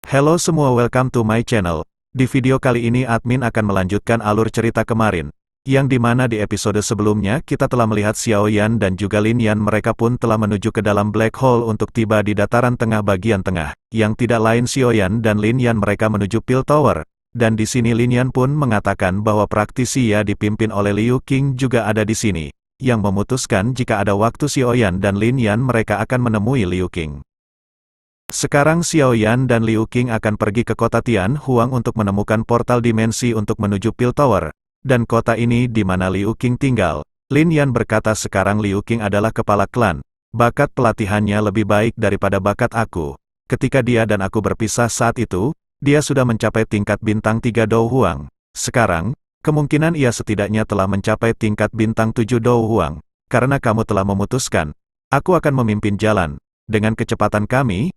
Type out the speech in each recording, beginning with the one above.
Hello semua, welcome to my channel. Di video kali ini admin akan melanjutkan alur cerita kemarin, yang dimana di episode sebelumnya kita telah melihat Xiao Yan dan juga Lin Yan, mereka pun telah menuju ke dalam black hole untuk tiba di dataran tengah bagian tengah, yang tidak lain Xiao Yan dan Lin Yan mereka menuju Pill Tower, dan di sini Lin Yan pun mengatakan bahwa praktisi ya dipimpin oleh Liu Qing juga ada di sini, yang memutuskan jika ada waktu Xiao Yan dan Lin Yan mereka akan menemui Liu Qing. Sekarang Xiao Yan dan Liu Qing akan pergi ke kota Tianhuang untuk menemukan portal dimensi untuk menuju Pill Tower, dan kota ini di mana Liu Qing tinggal. Lin Yan berkata sekarang Liu Qing adalah kepala klan, bakat pelatihannya lebih baik daripada bakat aku. Ketika dia dan aku berpisah saat itu, dia sudah mencapai tingkat bintang 3 Dou Huang. Sekarang, kemungkinan ia setidaknya telah mencapai tingkat bintang 7 Dou Huang. Karena kamu telah memutuskan, aku akan memimpin jalan. Dengan kecepatan kami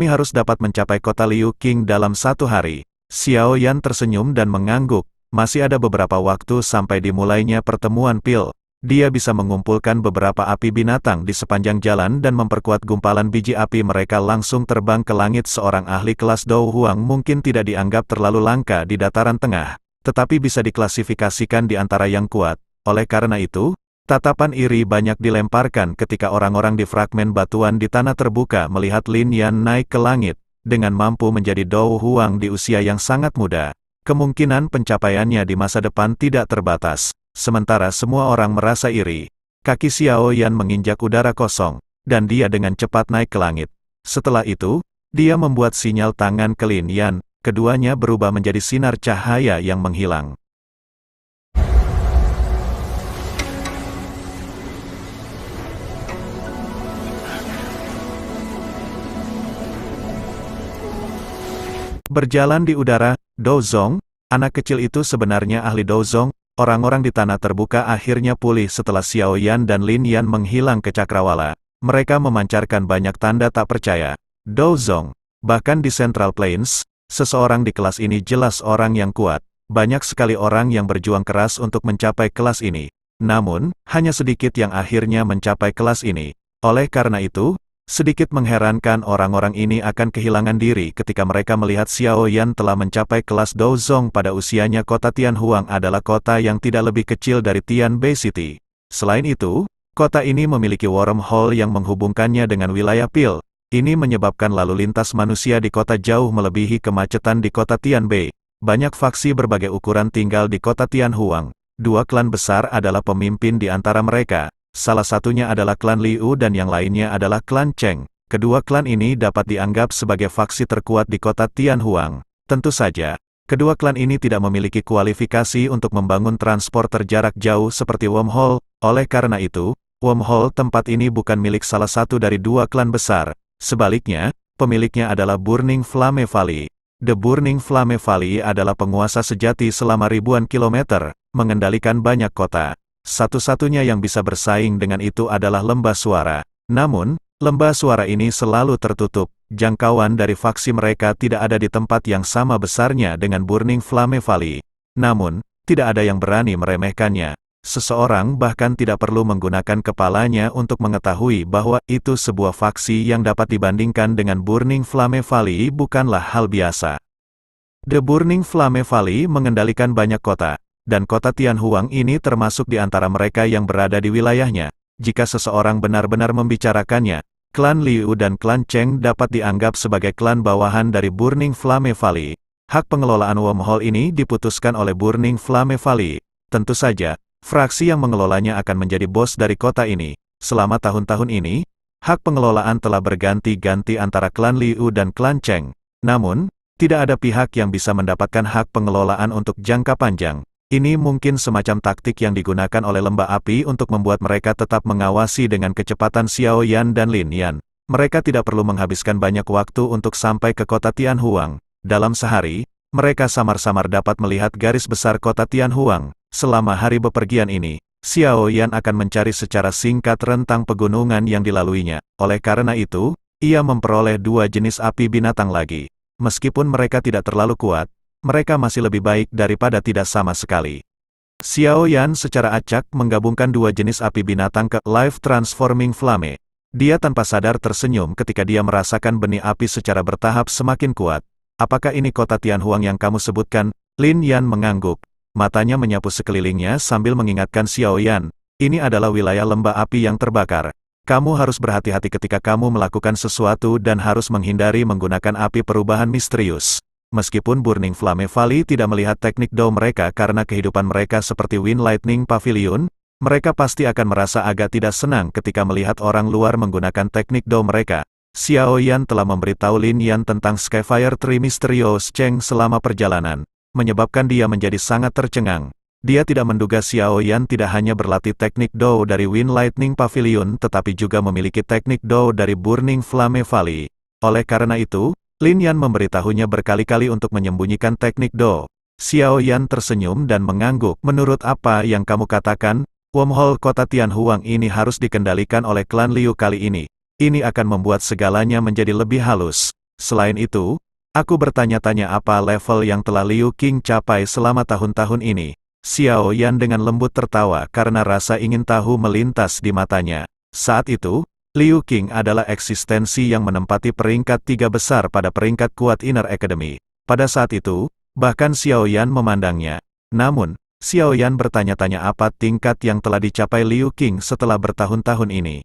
harus dapat mencapai kota Liu Qing dalam 1 hari. Xiao Yan tersenyum dan mengangguk. Masih ada beberapa waktu sampai dimulainya pertemuan Pill. Dia bisa mengumpulkan beberapa api binatang di sepanjang jalan dan memperkuat gumpalan biji api mereka langsung terbang ke langit. Seorang ahli kelas Dou Huang mungkin tidak dianggap terlalu langka di dataran tengah, tetapi bisa diklasifikasikan di antara yang kuat. Oleh karena itu, tatapan iri banyak dilemparkan ketika orang-orang di fragmen batuan di tanah terbuka melihat Lin Yan naik ke langit, dengan mampu menjadi Dou Huang di usia yang sangat muda. Kemungkinan pencapaiannya di masa depan tidak terbatas. Sementara semua orang merasa iri, kaki Xiao Yan menginjak udara kosong, dan dia dengan cepat naik ke langit. Setelah itu, dia membuat sinyal tangan ke Lin Yan, keduanya berubah menjadi sinar cahaya yang menghilang. Berjalan di udara, Dozong, anak kecil itu sebenarnya ahli Dozong. Orang-orang di tanah terbuka akhirnya pulih setelah Xiao Yan dan Lin Yan menghilang ke cakrawala. Mereka memancarkan banyak tanda tak percaya. Dozong, bahkan di Central Plains, seseorang di kelas ini jelas orang yang kuat. Banyak sekali orang yang berjuang keras untuk mencapai kelas ini. Namun, hanya sedikit yang akhirnya mencapai kelas ini. Oleh karena itu, sedikit mengherankan orang-orang ini akan kehilangan diri ketika mereka melihat Xiao Yan telah mencapai kelas Dozong pada usianya. Kota Tianhuang adalah kota yang tidak lebih kecil dari Tianbei City. Selain itu, kota ini memiliki wormhole yang menghubungkannya dengan wilayah Pill. Ini menyebabkan lalu lintas manusia di kota jauh melebihi kemacetan di kota Tianbei. Banyak faksi berbagai ukuran tinggal di kota Tianhuang. 2 klan besar adalah pemimpin di antara mereka. Salah satunya adalah klan Liu dan yang lainnya adalah klan Cheng. Kedua klan ini dapat dianggap sebagai faksi terkuat di kota Tianhuang. Tentu saja, kedua klan ini tidak memiliki kualifikasi untuk membangun transporter jarak jauh seperti wormhole. Oleh karena itu, wormhole tempat ini bukan milik salah satu dari 2 klan besar. Sebaliknya, pemiliknya adalah Burning Flame Valley. The Burning Flame Valley adalah penguasa sejati selama ribuan kilometer, mengendalikan banyak kota. Satu-satunya yang bisa bersaing dengan itu adalah lembah suara. Namun, lembah suara ini selalu tertutup. Jangkauan dari faksi mereka tidak ada di tempat yang sama besarnya dengan Burning Flame Valley. Namun, tidak ada yang berani meremehkannya. Seseorang bahkan tidak perlu menggunakan kepalanya untuk mengetahui bahwa itu sebuah faksi yang dapat dibandingkan dengan Burning Flame Valley bukanlah hal biasa. The Burning Flame Valley mengendalikan banyak kota. Dan kota Tianhuang ini termasuk di antara mereka yang berada di wilayahnya. Jika seseorang benar-benar membicarakannya, klan Liu dan klan Cheng dapat dianggap sebagai klan bawahan dari Burning Flame Valley. Hak pengelolaan wormhole ini diputuskan oleh Burning Flame Valley. Tentu saja, fraksi yang mengelolanya akan menjadi bos dari kota ini. Selama tahun-tahun ini, hak pengelolaan telah berganti-ganti antara klan Liu dan klan Cheng. Namun, tidak ada pihak yang bisa mendapatkan hak pengelolaan untuk jangka panjang. Ini mungkin semacam taktik yang digunakan oleh lembah api untuk membuat mereka tetap mengawasi dengan kecepatan Xiao Yan dan Lin Yan. Mereka tidak perlu menghabiskan banyak waktu untuk sampai ke kota Tianhuang. Dalam sehari, mereka samar-samar dapat melihat garis besar kota Tianhuang. Selama hari bepergian ini, Xiao Yan akan mencari secara singkat rentang pegunungan yang dilaluinya. Oleh karena itu, ia memperoleh 2 jenis api binatang lagi. Meskipun mereka tidak terlalu kuat, mereka masih lebih baik daripada tidak sama sekali. Xiao Yan secara acak menggabungkan 2 jenis api binatang ke Life Transforming Flame. Dia tanpa sadar tersenyum ketika dia merasakan benih api secara bertahap semakin kuat. apakah ini kota Tianhuang yang kamu sebutkan? Lin Yan mengangguk. Matanya menyapu sekelilingnya sambil mengingatkan Xiao Yan. Ini adalah wilayah lembah api yang terbakar. Kamu harus berhati-hati ketika kamu melakukan sesuatu dan harus menghindari menggunakan api perubahan misterius. Meskipun Burning Flame Valley tidak melihat teknik Do mereka karena kehidupan mereka seperti Wind Lightning Pavilion, mereka pasti akan merasa agak tidak senang ketika melihat orang luar menggunakan teknik Do mereka. Xiao Yan telah memberitahu Lin Yan tentang Skyfire Tree Mysterious Cheng selama perjalanan, menyebabkan dia menjadi sangat tercengang. Dia tidak menduga Xiao Yan tidak hanya berlatih teknik Do dari Wind Lightning Pavilion tetapi juga memiliki teknik Do dari Burning Flame Valley. Oleh karena itu, Lin Yan memberitahunya berkali-kali untuk menyembunyikan teknik Do. Xiao Yan tersenyum dan mengangguk. Menurut apa yang kamu katakan, wormhole kota Tianhuang ini harus dikendalikan oleh klan Liu kali ini. Ini akan membuat segalanya menjadi lebih halus. Selain itu, aku bertanya-tanya apa level yang telah Liu Qing capai selama tahun-tahun ini. Xiao Yan dengan lembut tertawa karena rasa ingin tahu melintas di matanya. Saat itu, Liu Qing adalah eksistensi yang menempati peringkat 3 besar pada peringkat kuat Inner Academy. Pada saat itu, bahkan Xiao Yan memandangnya. Namun, Xiao Yan bertanya-tanya apa tingkat yang telah dicapai Liu Qing setelah bertahun-tahun ini.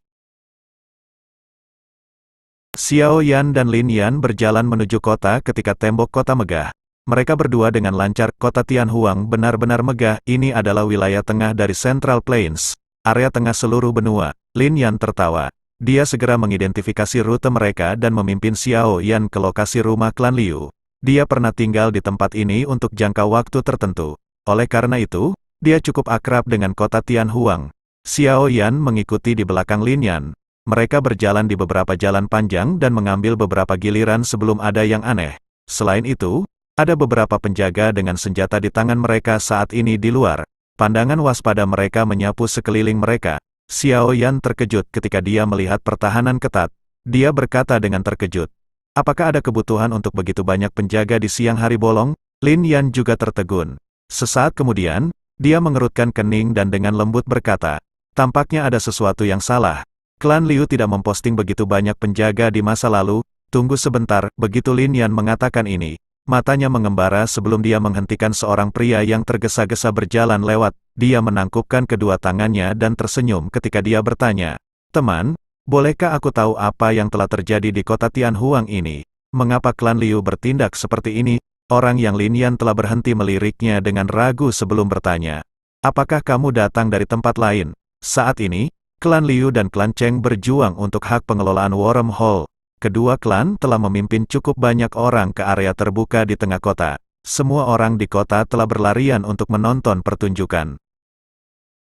Xiao Yan dan Lin Yan berjalan menuju kota ketika tembok kota megah. Mereka berdua dengan lancar. Kota Tianhuang benar-benar megah. Ini adalah wilayah tengah dari Central Plains, area tengah seluruh benua. Lin Yan tertawa. Dia segera mengidentifikasi rute mereka dan memimpin Xiao Yan ke lokasi rumah klan Liu. Dia pernah tinggal di tempat ini untuk jangka waktu tertentu. Oleh karena itu, dia cukup akrab dengan kota Tianhuang. Xiao Yan mengikuti di belakang Lin Yan. Mereka berjalan di beberapa jalan panjang dan mengambil beberapa giliran sebelum ada yang aneh. Selain itu, ada beberapa penjaga dengan senjata di tangan mereka saat ini di luar. Pandangan waspada mereka menyapu sekeliling mereka. Xiao Yan terkejut ketika dia melihat pertahanan ketat. Dia berkata dengan terkejut, apakah ada kebutuhan untuk begitu banyak penjaga di siang hari bolong? Lin Yan juga tertegun. Sesaat kemudian, dia mengerutkan kening dan dengan lembut berkata, tampaknya ada sesuatu yang salah. Klan Liu tidak memposting begitu banyak penjaga di masa lalu. Tunggu sebentar. Begitu Lin Yan mengatakan ini, matanya mengembara sebelum dia menghentikan seorang pria yang tergesa-gesa berjalan lewat. Dia menangkupkan kedua tangannya dan tersenyum ketika dia bertanya, teman, bolehkah aku tahu apa yang telah terjadi di kota Tianhuang ini? Mengapa klan Liu bertindak seperti ini? Orang yang Lin Yan telah berhenti meliriknya dengan ragu sebelum bertanya, apakah kamu datang dari tempat lain? Saat ini, klan Liu dan klan Cheng berjuang untuk hak pengelolaan wormhole. Kedua klan telah memimpin cukup banyak orang ke area terbuka di tengah kota. Semua orang di kota telah berlarian untuk menonton pertunjukan.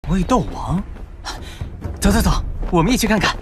Wei Dou Wang? 走走走，我们一起看看。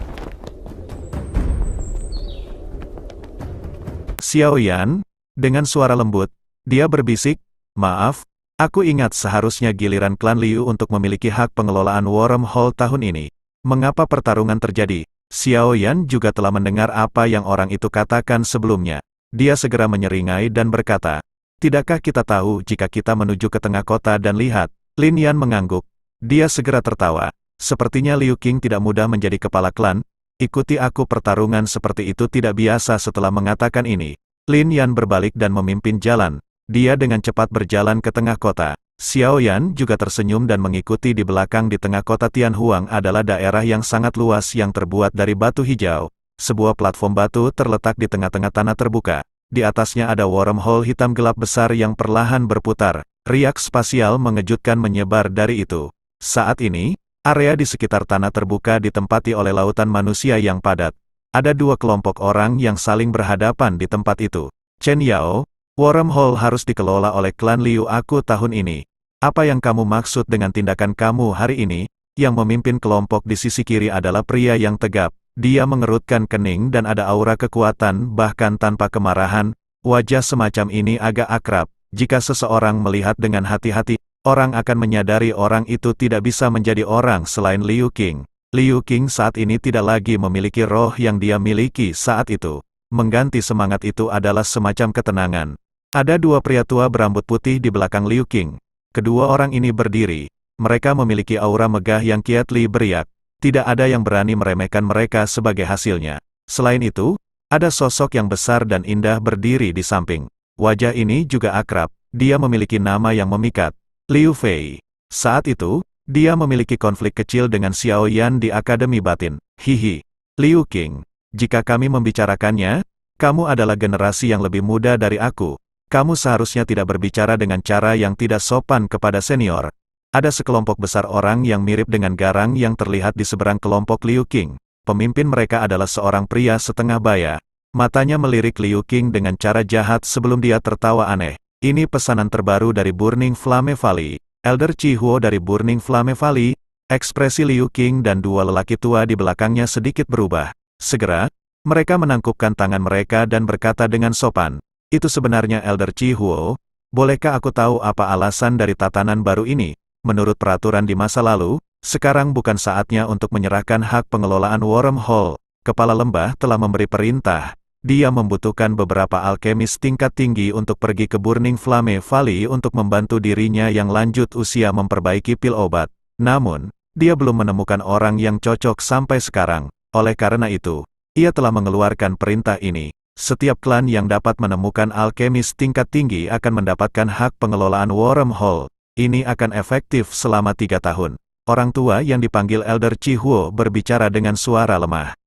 Xiao Yan, dengan suara lembut, dia berbisik, maaf, aku ingat seharusnya giliran klan Liu untuk memiliki hak pengelolaan wormhole tahun ini. Mengapa pertarungan terjadi? Xiao Yan juga telah mendengar apa yang orang itu katakan sebelumnya. Dia segera menyeringai dan berkata, tidakkah kita tahu jika kita menuju ke tengah kota dan lihat? Lin Yan mengangguk. Dia segera tertawa. Sepertinya Liu Qing tidak mudah menjadi kepala klan. Ikuti aku. Pertarungan seperti itu tidak biasa. Setelah mengatakan ini, Lin Yan berbalik dan memimpin jalan. Dia dengan cepat berjalan ke tengah kota. Xiao Yan juga tersenyum dan mengikuti di belakang. Di tengah kota Tianhuang adalah daerah yang sangat luas yang terbuat dari batu hijau. Sebuah platform batu terletak di tengah-tengah tanah terbuka. Di atasnya ada wormhole hitam gelap besar yang perlahan berputar. Riak spasial mengejutkan menyebar dari itu. Saat ini, area di sekitar tanah terbuka ditempati oleh lautan manusia yang padat. Ada dua kelompok orang yang saling berhadapan di tempat itu. Chen Yao, wormhole harus dikelola oleh klan Liu aku tahun ini. Apa yang kamu maksud dengan tindakan kamu hari ini? Yang memimpin kelompok di sisi kiri adalah pria yang tegap. Dia mengerutkan kening dan ada aura kekuatan bahkan tanpa kemarahan. Wajah semacam ini agak akrab. Jika seseorang melihat dengan hati-hati, orang akan menyadari orang itu tidak bisa menjadi orang selain Liu Qing. Liu Qing saat ini tidak lagi memiliki roh yang dia miliki saat itu. Mengganti semangat itu adalah semacam ketenangan. Ada dua pria tua berambut putih di belakang Liu Qing. Kedua orang ini berdiri. Mereka memiliki aura megah yang kiat Li beriak. Tidak ada yang berani meremehkan mereka sebagai hasilnya. Selain itu, ada sosok yang besar dan indah berdiri di samping. Wajah ini juga akrab, dia memiliki nama yang memikat, Liu Fei. Saat itu, dia memiliki konflik kecil dengan Xiao Yan di Akademi Batin. Hihi. Liu Qing, jika kami membicarakannya, kamu adalah generasi yang lebih muda dari aku. Kamu seharusnya tidak berbicara dengan cara yang tidak sopan kepada senior. Ada sekelompok besar orang yang mirip dengan garang yang terlihat di seberang kelompok Liu Qing. Pemimpin mereka adalah seorang pria setengah baya. Matanya melirik Liu Qing dengan cara jahat sebelum dia tertawa aneh. Ini pesanan terbaru dari Burning Flame Valley. Elder Chi Huo dari Burning Flame Valley. Ekspresi Liu Qing dan dua lelaki tua di belakangnya sedikit berubah. Segera, mereka menangkupkan tangan mereka dan berkata dengan sopan, "Itu sebenarnya Elder Chi Huo, bolehkah aku tahu apa alasan dari tatanan baru ini? Menurut peraturan di masa lalu, sekarang bukan saatnya untuk menyerahkan hak pengelolaan Wormhole. Kepala lembah telah memberi perintah. Dia membutuhkan beberapa alkemis tingkat tinggi untuk pergi ke Burning Flame Valley untuk membantu dirinya yang lanjut usia memperbaiki pil obat. Namun, dia belum menemukan orang yang cocok sampai sekarang. Oleh karena itu, ia telah mengeluarkan perintah ini. Setiap klan yang dapat menemukan alkemis tingkat tinggi akan mendapatkan hak pengelolaan Wormhole. Ini akan efektif selama 3 tahun. Orang tua yang dipanggil Elder Chi Huo berbicara dengan suara lemah.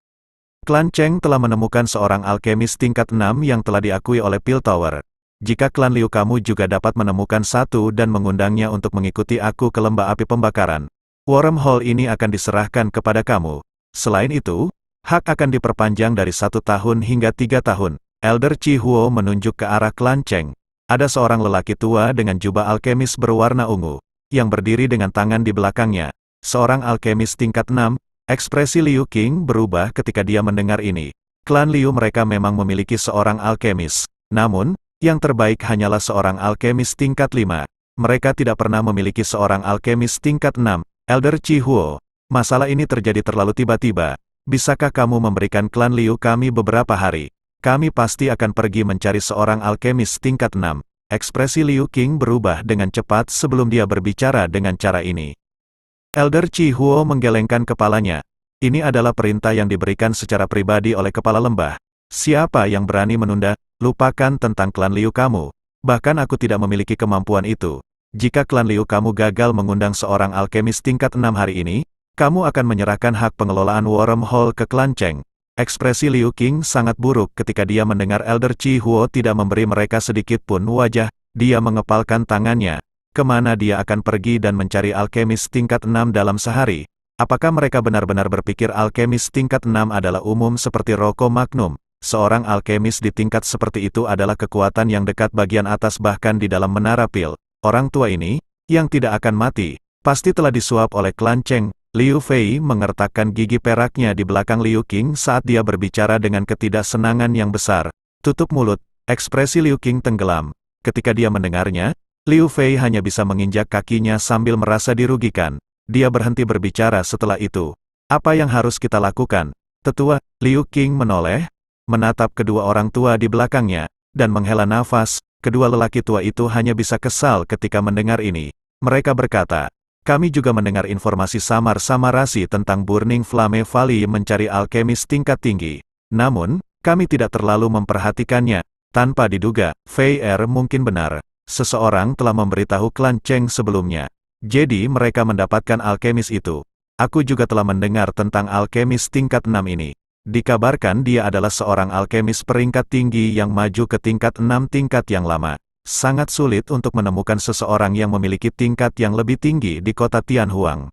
Klan Cheng telah menemukan seorang alkemis tingkat 6 yang telah diakui oleh Pil Tower. Jika klan Liu kamu juga dapat menemukan satu dan mengundangnya untuk mengikuti aku ke lembah api pembakaran, Wormhole ini akan diserahkan kepada kamu. Selain itu, hak akan diperpanjang dari 1 tahun hingga 3 tahun. Elder Chi Huo menunjuk ke arah klan Cheng. Ada seorang lelaki tua dengan jubah alkemis berwarna ungu, yang berdiri dengan tangan di belakangnya. Seorang alkemis tingkat 6, ekspresi Liu Qing berubah ketika dia mendengar ini. Klan Liu mereka memang memiliki seorang alkemis. Namun, yang terbaik hanyalah seorang alkemis tingkat 5. Mereka tidak pernah memiliki seorang alkemis tingkat 6. Elder Chi Huo, masalah ini terjadi terlalu tiba-tiba. Bisakah kamu memberikan klan Liu kami beberapa hari? Kami pasti akan pergi mencari seorang alkemis tingkat 6. Ekspresi Liu Qing berubah dengan cepat sebelum dia berbicara dengan cara ini. Elder Chi Huo menggelengkan kepalanya. Ini adalah perintah yang diberikan secara pribadi oleh kepala lembah. Siapa yang berani menunda? Lupakan tentang klan Liu kamu. Bahkan aku tidak memiliki kemampuan itu. Jika klan Liu kamu gagal mengundang seorang alkemis tingkat 6 hari ini, kamu akan menyerahkan hak pengelolaan Wormhole ke klan Cheng. Ekspresi Liu Qing sangat buruk ketika dia mendengar Elder Chi Huo tidak memberi mereka sedikit pun wajah. Dia mengepalkan tangannya. Kemana dia akan pergi dan mencari alkemis tingkat 6 dalam sehari? Apakah mereka benar-benar berpikir alkemis tingkat 6 adalah umum seperti Roko Magnum? Seorang alkemis di tingkat seperti itu adalah kekuatan yang dekat bagian atas bahkan di dalam menara pil. Orang tua ini, yang tidak akan mati, pasti telah disuap oleh klan Cheng. Liu Fei mengertakkan gigi peraknya di belakang Liu Qing saat dia berbicara dengan ketidaksenangan yang besar. Tutup mulut, ekspresi Liu Qing tenggelam. Ketika dia mendengarnya, Liu Fei hanya bisa menginjak kakinya sambil merasa dirugikan. Dia berhenti berbicara setelah itu. Apa yang harus kita lakukan? Tetua, Liu Qing menoleh, menatap kedua orang tua di belakangnya, dan menghela nafas. Kedua lelaki tua itu hanya bisa kesal ketika mendengar ini. Mereka berkata, kami juga mendengar informasi samar-samarasi tentang Burning Flame Valley mencari alkemis tingkat tinggi. Namun, kami tidak terlalu memperhatikannya. Tanpa diduga, Fei Er mungkin benar. Seseorang telah memberitahu klan Cheng sebelumnya. Jadi mereka mendapatkan alkemis itu. Aku juga telah mendengar tentang alkemis tingkat 6 ini. Dikabarkan dia adalah seorang alkemis peringkat tinggi yang maju ke tingkat 6 tingkat yang lama. Sangat sulit untuk menemukan seseorang yang memiliki tingkat yang lebih tinggi di kota Tianhuang.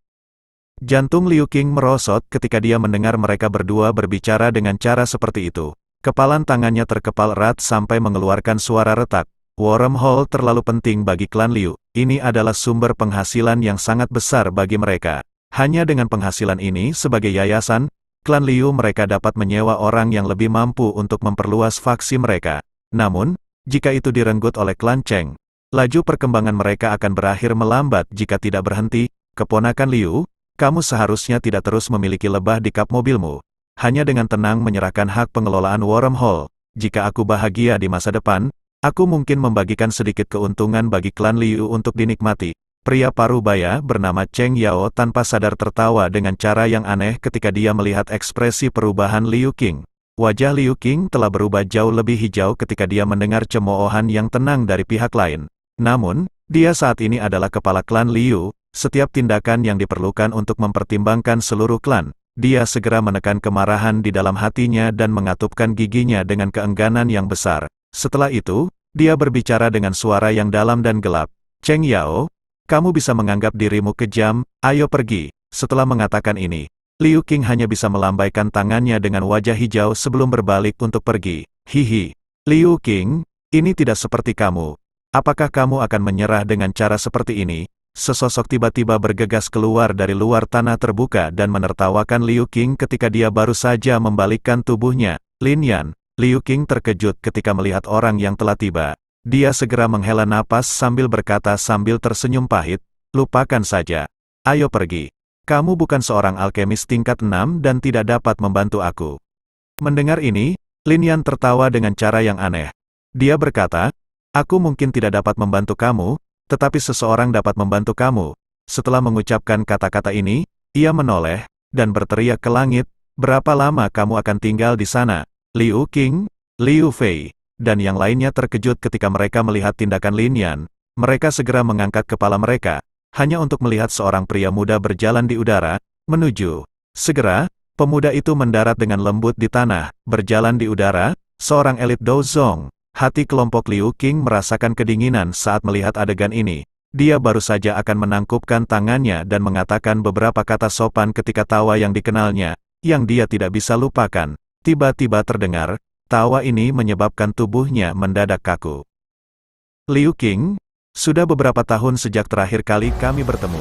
Jantung Liu Qing merosot ketika dia mendengar mereka berdua berbicara dengan cara seperti itu. Kepalan tangannya terkepal erat sampai mengeluarkan suara retak. Wormhole terlalu penting bagi klan Liu. Ini adalah sumber penghasilan yang sangat besar bagi mereka. Hanya dengan penghasilan ini sebagai yayasan, klan Liu mereka dapat menyewa orang yang lebih mampu untuk memperluas faksi mereka. Namun, jika itu direnggut oleh klan Cheng, laju perkembangan mereka akan berakhir melambat jika tidak berhenti. Keponakan Liu, kamu seharusnya tidak terus memiliki lebah di kap mobilmu. Hanya dengan tenang menyerahkan hak pengelolaan Wormhole. Jika aku bahagia di masa depan, aku mungkin membagikan sedikit keuntungan bagi klan Liu untuk dinikmati. Pria parubaya bernama Cheng Yao tanpa sadar tertawa dengan cara yang aneh ketika dia melihat ekspresi perubahan Liu Qing. Wajah Liu Qing telah berubah jauh lebih hijau ketika dia mendengar cemoohan yang tenang dari pihak lain. Namun, dia saat ini adalah kepala klan Liu, setiap tindakan yang diperlukan untuk mempertimbangkan seluruh klan. Dia segera menekan kemarahan di dalam hatinya dan mengatupkan giginya dengan keengganan yang besar. Setelah itu, dia berbicara dengan suara yang dalam dan gelap. Cheng Yao, kamu bisa menganggap dirimu kejam, ayo pergi. Setelah mengatakan ini, Liu Qing hanya bisa melambaikan tangannya dengan wajah hijau sebelum berbalik untuk pergi. Hihi. Liu Qing, ini tidak seperti kamu. Apakah kamu akan menyerah dengan cara seperti ini? Sesosok tiba-tiba bergegas keluar dari luar tanah terbuka dan menertawakan Liu Qing ketika dia baru saja membalikkan tubuhnya. Lin Yan. Liu Qing terkejut ketika melihat orang yang telah tiba. Dia segera menghela napas sambil berkata sambil tersenyum pahit, lupakan saja. Ayo pergi. Kamu bukan seorang alkemis tingkat 6 dan tidak dapat membantu aku. Mendengar ini, Lin Yan tertawa dengan cara yang aneh. Dia berkata, aku mungkin tidak dapat membantu kamu, tetapi seseorang dapat membantu kamu. Setelah mengucapkan kata-kata ini, ia menoleh, dan berteriak ke langit, berapa lama kamu akan tinggal di sana? Liu Qing, Liu Fei, dan yang lainnya terkejut ketika mereka melihat tindakan Lin Yan. Mereka segera mengangkat kepala mereka, hanya untuk melihat seorang pria muda berjalan di udara, menuju. Segera, pemuda itu mendarat dengan lembut di tanah, berjalan di udara, seorang elit Dozong. Hati kelompok Liu Qing merasakan kedinginan saat melihat adegan ini. Dia baru saja akan menangkupkan tangannya dan mengatakan beberapa kata sopan ketika tawa yang dikenalnya, yang dia tidak bisa lupakan. Tiba-tiba terdengar, tawa ini menyebabkan tubuhnya mendadak kaku. Liu Qing, sudah beberapa tahun sejak terakhir kali kami bertemu.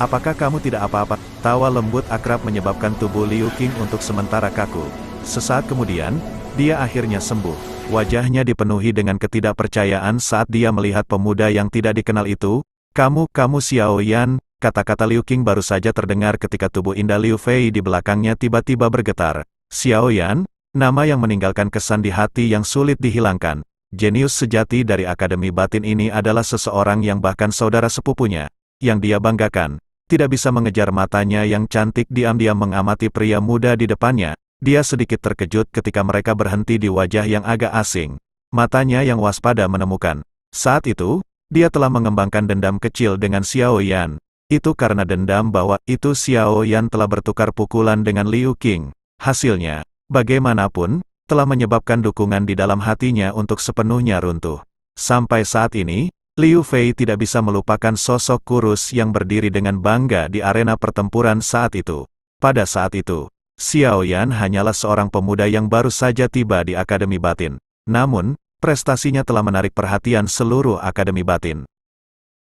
Apakah kamu tidak apa-apa? Tawa lembut akrab menyebabkan tubuh Liu Qing untuk sementara kaku. Sesaat kemudian, dia akhirnya sembuh. Wajahnya dipenuhi dengan ketidakpercayaan saat dia melihat pemuda yang tidak dikenal itu. Kamu Xiao Yan, kata-kata Liu Qing baru saja terdengar ketika tubuh indah Liu Fei di belakangnya tiba-tiba bergetar. Xiao Yan, nama yang meninggalkan kesan di hati yang sulit dihilangkan. Jenius sejati dari Akademi Batin ini adalah seseorang yang bahkan saudara sepupunya, yang dia banggakan, tidak bisa mengejar matanya yang cantik diam-diam mengamati pria muda di depannya. Dia sedikit terkejut ketika mereka berhenti di wajah yang agak asing. Matanya yang waspada menemukan. Saat itu, dia telah mengembangkan dendam kecil dengan Xiao Yan. Itu karena dendam bahwa itu Xiao Yan telah bertukar pukulan dengan Liu Qing. Hasilnya, bagaimanapun, telah menyebabkan dukungan di dalam hatinya untuk sepenuhnya runtuh. Sampai saat ini, Liu Fei tidak bisa melupakan sosok kurus yang berdiri dengan bangga di arena pertempuran saat itu. Pada saat itu, Xiao Yan hanyalah seorang pemuda yang baru saja tiba di Akademi Batin. Namun, prestasinya telah menarik perhatian seluruh Akademi Batin.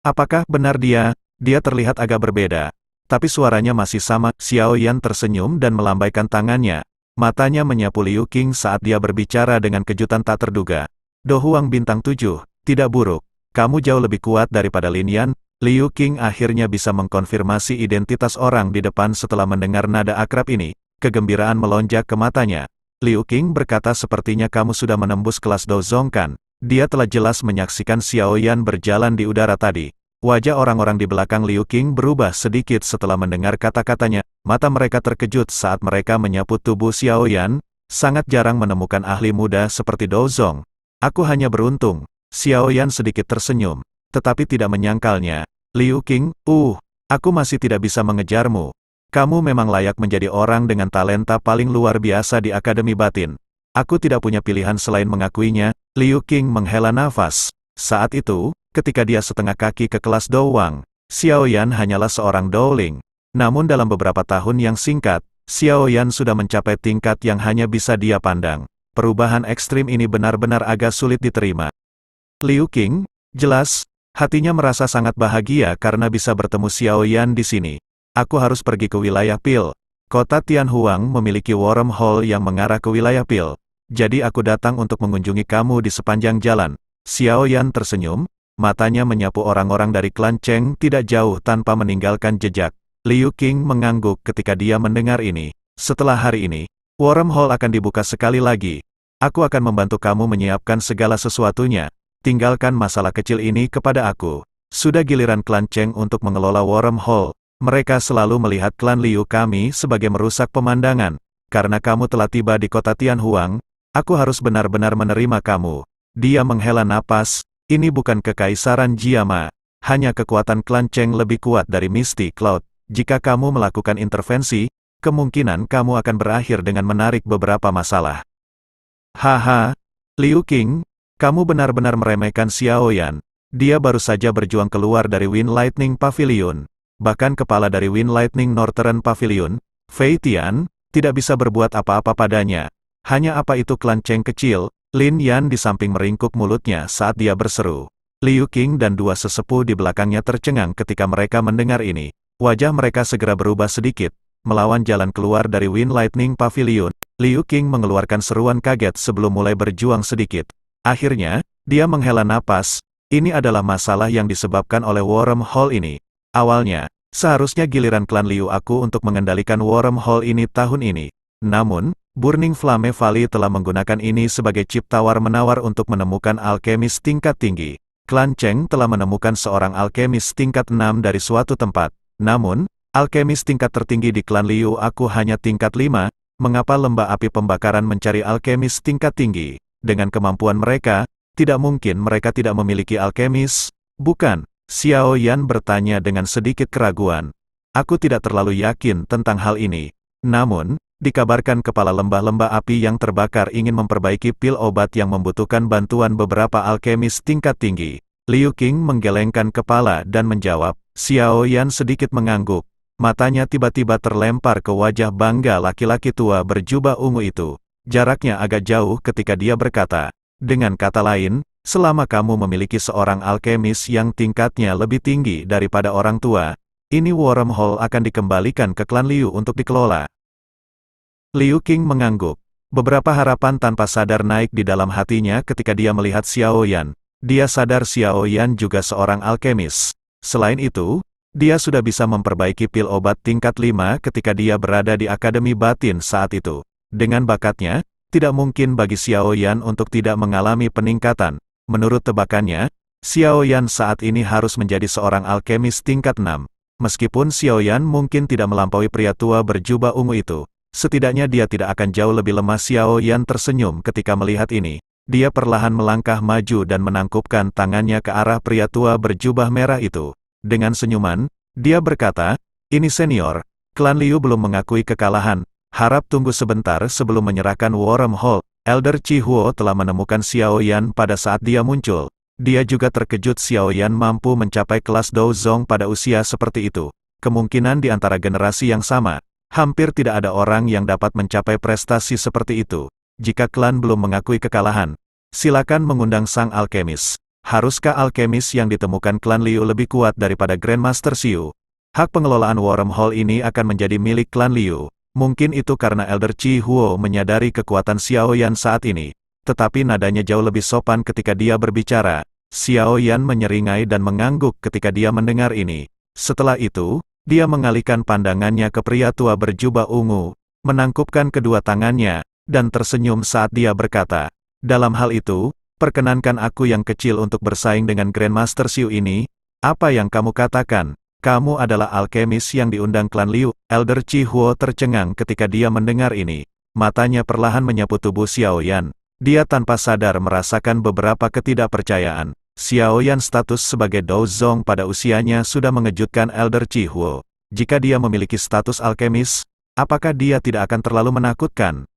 Apakah benar dia? Dia terlihat agak berbeda. Tapi suaranya masih sama. Xiao Yan tersenyum dan melambaikan tangannya. Matanya menyapu Liu Qing saat dia berbicara dengan kejutan tak terduga. Do Huang Bintang 7, tidak buruk. Kamu jauh lebih kuat daripada Lin Yan. Liu Qing akhirnya bisa mengkonfirmasi identitas orang di depan setelah mendengar nada akrab ini. Kegembiraan melonjak ke matanya. Liu Qing berkata sepertinya kamu sudah menembus kelas Dozong kan? Dia telah jelas menyaksikan Xiao Yan berjalan di udara tadi. Wajah orang-orang di belakang Liu Qing berubah sedikit setelah mendengar kata-katanya. Mata mereka terkejut saat mereka menyapu tubuh Xiao Yan. Sangat jarang menemukan ahli muda seperti Dozong. Aku hanya beruntung. Xiao Yan sedikit tersenyum, tetapi tidak menyangkalnya. Liu Qing, aku masih tidak bisa mengejarmu. Kamu memang layak menjadi orang dengan talenta paling luar biasa di Akademi Batin. Aku tidak punya pilihan selain mengakuinya. Liu Qing menghela nafas. Saat itu, ketika dia setengah kaki ke kelas Do Wang, Xiao Yan hanyalah seorang Dowling. Namun dalam beberapa tahun yang singkat, Xiao Yan sudah mencapai tingkat yang hanya bisa dia pandang. Perubahan ekstrim ini benar-benar agak sulit diterima. Liu Qing, jelas, hatinya merasa sangat bahagia karena bisa bertemu Xiao Yan di sini. Aku harus pergi ke wilayah Pil. Kota Tianhuang memiliki wormhole yang mengarah ke wilayah Pil. Jadi aku datang untuk mengunjungi kamu di sepanjang jalan. Xiao Yan tersenyum, matanya menyapu orang-orang dari klan Cheng tidak jauh tanpa meninggalkan jejak. Liu Qing mengangguk ketika dia mendengar ini. Setelah hari ini, wormhole akan dibuka sekali lagi. Aku akan membantu kamu menyiapkan segala sesuatunya. Tinggalkan masalah kecil ini kepada aku. Sudah giliran klan Cheng untuk mengelola wormhole. Mereka selalu melihat klan Liu kami sebagai merusak pemandangan. karena kamu telah tiba di kota Tianhuang, aku harus benar-benar menerima kamu. Dia menghela napas, ini bukan kekaisaran Jiama, hanya kekuatan klan Cheng lebih kuat dari Misty Cloud. Jika kamu melakukan intervensi, kemungkinan kamu akan berakhir dengan menarik beberapa masalah. Haha, Liu Qing, kamu benar-benar meremehkan Xiao Yan. Dia baru saja berjuang keluar dari Wind Lightning Pavilion. Bahkan kepala dari Wind Lightning Northern Pavilion, Fei Tian, tidak bisa berbuat apa-apa padanya. Hanya apa itu klan Cheng kecil. Lin Yan di samping meringkuk mulutnya saat dia berseru. Liu Qing dan dua sesepuh di belakangnya tercengang ketika mereka mendengar ini. Wajah mereka segera berubah sedikit. Melawan jalan keluar dari Wind Lightning Pavilion, Liu Qing mengeluarkan seruan kaget sebelum mulai berjuang sedikit. Akhirnya, dia menghela napas. Ini adalah masalah yang disebabkan oleh wormhole ini. Awalnya, seharusnya giliran klan Liu aku untuk mengendalikan wormhole ini tahun ini. Namun, Burning Flame Valley telah menggunakan ini sebagai chip tawar-menawar untuk menemukan alkemis tingkat tinggi. Klan Cheng telah menemukan seorang alkemis tingkat 6 dari suatu tempat. Namun, alkemis tingkat tertinggi di klan Liu aku hanya tingkat 5. Mengapa lembah api pembakaran mencari alkemis tingkat tinggi? Dengan kemampuan mereka, tidak mungkin mereka tidak memiliki alkemis. Bukan, Xiao Yan bertanya dengan sedikit keraguan. Aku tidak terlalu yakin tentang hal ini. Namun, dikabarkan kepala lembah-lembah api yang terbakar ingin memperbaiki pil obat yang membutuhkan bantuan beberapa alkemis tingkat tinggi. Liu Qing menggelengkan kepala dan menjawab. Xiao Yan sedikit mengangguk. Matanya tiba-tiba terlempar ke wajah bangga laki-laki tua berjubah ungu itu. Jaraknya agak jauh ketika dia berkata. Dengan kata lain, selama kamu memiliki seorang alkemis yang tingkatnya lebih tinggi daripada orang tua, ini wormhole akan dikembalikan ke klan Liu untuk dikelola. Liu Qing mengangguk. Beberapa harapan tanpa sadar naik di dalam hatinya ketika dia melihat Xiao Yan. Dia sadar Xiao Yan juga seorang alkemis. Selain itu, dia sudah bisa memperbaiki pil obat tingkat 5 ketika dia berada di Akademi Batin saat itu. Dengan bakatnya, tidak mungkin bagi Xiao Yan untuk tidak mengalami peningkatan. Menurut tebakannya, Xiao Yan saat ini harus menjadi seorang alkemis tingkat 6. Meskipun Xiao Yan mungkin tidak melampaui pria tua berjubah ungu itu, setidaknya dia tidak akan jauh lebih lemah. Xiao Yan tersenyum ketika melihat ini. Dia perlahan melangkah maju dan menangkupkan tangannya ke arah pria tua berjubah merah itu. Dengan senyuman, dia berkata, ini senior, klan Liu belum mengakui kekalahan. Harap tunggu sebentar sebelum menyerahkan wormhole. Elder Chi Huo telah menemukan Xiao Yan pada saat dia muncul. Dia juga terkejut Xiao Yan mampu mencapai kelas Douzong pada usia seperti itu. Kemungkinan di antara generasi yang sama, hampir tidak ada orang yang dapat mencapai prestasi seperti itu. Jika klan belum mengakui kekalahan, silakan mengundang sang alkemis. Haruskah alkemis yang ditemukan klan Liu lebih kuat daripada Grandmaster Xiu? Hak pengelolaan wormhole ini akan menjadi milik klan Liu. Mungkin itu karena Elder Chi Huo menyadari kekuatan Xiao Yan saat ini. Tetapi nadanya jauh lebih sopan ketika dia berbicara. Xiao Yan menyeringai dan mengangguk ketika dia mendengar ini. Setelah itu, dia mengalihkan pandangannya ke pria tua berjubah ungu, menangkupkan kedua tangannya, dan tersenyum saat dia berkata, dalam hal itu, perkenankan aku yang kecil untuk bersaing dengan Grandmaster Xiu ini. Apa yang kamu katakan? Kamu adalah alkemis yang diundang klan Liu. Elder Chi Huo tercengang ketika dia mendengar ini. Matanya perlahan menyapu tubuh Xiao Yan. Dia tanpa sadar merasakan beberapa ketidakpercayaan. Xiao Yan status sebagai Douzong pada usianya sudah mengejutkan Elder Chi Huo. Jika dia memiliki status alkemis, apakah dia tidak akan terlalu menakutkan?